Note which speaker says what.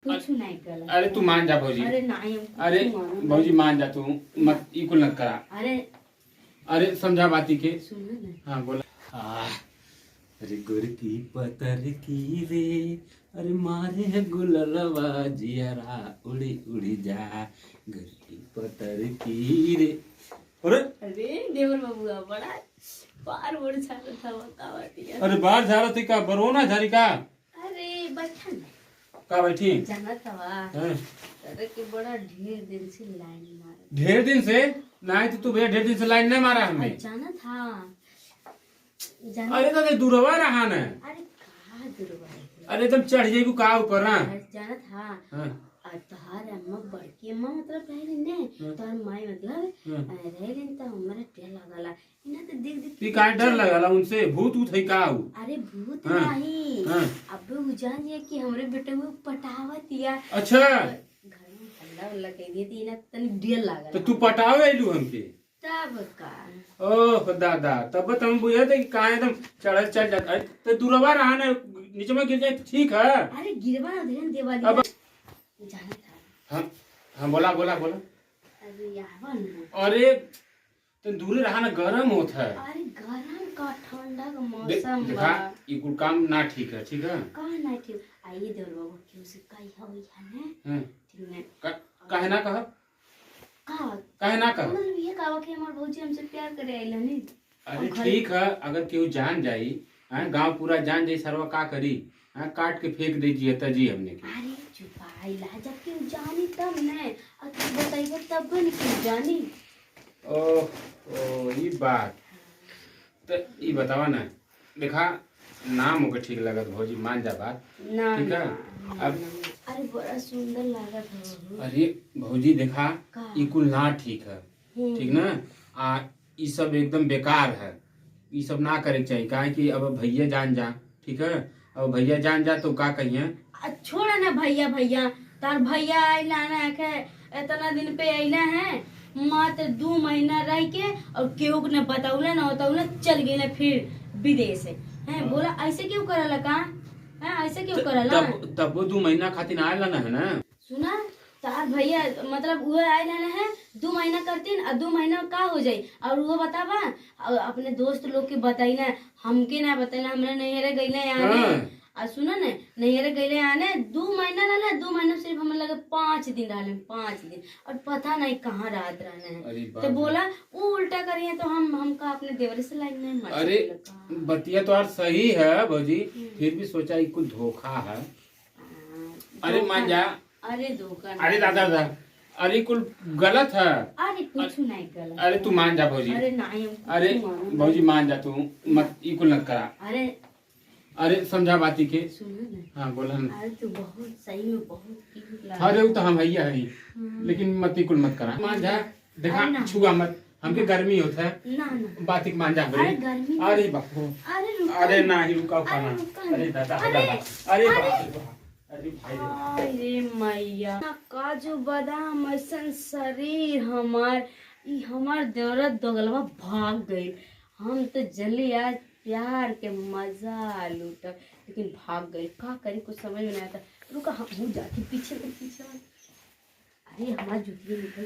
Speaker 1: कुछ नहीं कर।
Speaker 2: अरे तू मान जा भौजी।
Speaker 1: अरे नहीं
Speaker 2: अरे भौजी मान जा तू, मत इकुल मत करा। अरे समझा बाती के।
Speaker 1: सुनो ना।
Speaker 2: हाँ बोला। अरे गुर की पतर की रे, अरे मारे गुललवा जियरा उड़ी उड़ी जा, गुर की पतर की रे।
Speaker 1: अरे देवर बाबू बड़ा बार बोल छाता था बतावा दिया।
Speaker 2: अरे बाहर झाड़ा थी का, बरोना झारी का।
Speaker 1: अरे बैठा
Speaker 2: का बैठी
Speaker 1: जाना था। अरे कि बड़ा ढेर दिन से लाइन मारा।
Speaker 2: ढेर दिन से नहीं तो तू भैया ढेर दिन से लाइन नहीं मारा हमें।
Speaker 1: जाना था।
Speaker 2: अरे तो दूरवा रहा न।
Speaker 1: अरे कहाँ दूरवा।
Speaker 2: अरे तुम चढ़ जाएगी का ऊपर ना।
Speaker 1: जाना था। तोहार अम्मा बड़की अम्मा मतलब रहे ने तोहार माई मतलब रहे तो हमारा डर लगला इना तो देख देख
Speaker 2: ती का डर लगला उनसे, भूत उत है का।
Speaker 1: अरे भूत नहीं अब वो जान ये कि हमरे बेटे को पटावत या।
Speaker 2: अच्छा
Speaker 1: घर में हल्ला हल्ला कह दिए ती ना तनी डर लागला।
Speaker 2: तो तू पटावे आइलू हमके
Speaker 1: तब का।
Speaker 2: ओह दादा तब तुम बुझे थे कि कहां एकदम चढ़ चल जाता है तो दूरवा रहा ना, नीचे में गिर जाए तो ठीक है।
Speaker 1: अरे गिरवा ध्यान देवाली अब जाना था।
Speaker 2: हाँ बोला बोला बोला।
Speaker 1: अरे यावन
Speaker 2: अरे तो दूर रहा ना, गरम होता है।
Speaker 1: अरे गरम का ठंडा का मौसम
Speaker 2: देखा ये कुल काम ना ठीक है। ठीक है
Speaker 1: कहाँ ना ठीक। आइए देवर बाबू क्यों से कही हो है ठीक ने
Speaker 2: काहे ना कहा काहे ना कहा
Speaker 1: मतलब ये कहा कि हमार भौजी हमसे प्यार करे आइला नहीं।
Speaker 2: अरे ठीक है, अगर केहू जान जाई गांव पूरा जान जाई सरवा का करी, काट के फेंक दीजिए तजी हमने की।
Speaker 1: अरे चुपाइला जब क्यों जानी तब ने अब तू बताइए तब न क्यों जानी।
Speaker 2: ओ ये बात तो ये बतावा ना। देखा नाम होके ठीक लगत भौजी, मान जा बात
Speaker 1: ना
Speaker 2: ठीक है। अब
Speaker 1: अरे बड़ा सुंदर लागत हो।
Speaker 2: अरे भौजी देखा ये कुल ना ठीक है। ठीक ना ये सब एकदम बेकार है, ये सब ना करे चाहिए। काहे कि अब भैया जान जा। ठीक है अब भैया जान जा तो का कहिए।
Speaker 1: छोड़ा ना भैया भैया तार भैया आइला ना के इतना दिन पे आइला है मात्र 2 महीना रह के और केहू ने बताउला ना बताउला चल गए फिर विदेश है। बोला ऐसे क्यों करला का है ऐसे क्यों करला।
Speaker 2: तब वो 2 महीना खातिर आयला ना है ना।
Speaker 1: सुना तार भैया मतलब वो आइला ना है 2 महीना करतीन और 2 महीना का हो जाई और वो बतावा अपने दोस्त लोग के बताई ना हमके ना बताइना हमरा नैहरे गइले यार। आ सुना ने नैहरे गइले आने 2 महीना रहले 2 महीना सिर्फ हमें लगे 5 दिन रहले 5 दिन और पता नहीं कहाँ रात रहने हैं। तो बोला वो उल्टा करिए तो हमका अपने देवर से लाइन नहीं मार।
Speaker 2: अरे बतिया तो यार सही है भौजी, फिर भी सोचा ये कुछ धोखा है। अरे मान जा।
Speaker 1: अरे धोखा
Speaker 2: अरे दादा अरे कुल गलत है।
Speaker 1: अरे कुछ नहीं गलत।
Speaker 2: अरे तू मान जा भौजी।
Speaker 1: अरे नहीं
Speaker 2: अरे भौजी मान जा तू, मत ये कुल मत करा। अरे समझा बाती के।
Speaker 1: सुनो ना।
Speaker 2: हाँ बोला ना।
Speaker 1: अरे तू बहुत सही में बहुत क्यूट लगा।
Speaker 2: अरे वो तो हम भैया है लेकिन मत ही कुल मत करा। मान जा देखा छुआ मत, हमके गर्मी होता है
Speaker 1: ना ना
Speaker 2: बातिक मान जा।
Speaker 1: अरे गर्मी
Speaker 2: अरे बापू अरे ना ही रुका खाना। अरे दादा अरे अरे भाई
Speaker 1: अरे मैया काजू बादाम ऐसन शरीर हमार ई हमार देवरत दोगलवा भाग गई। हम तो जल्दी आज प्यार के मजा लूटा लेकिन भाग गई का करी कुछ समझ में नहीं आता। रुका हम जाती पीछे। अरे हमारा जुतिया निकल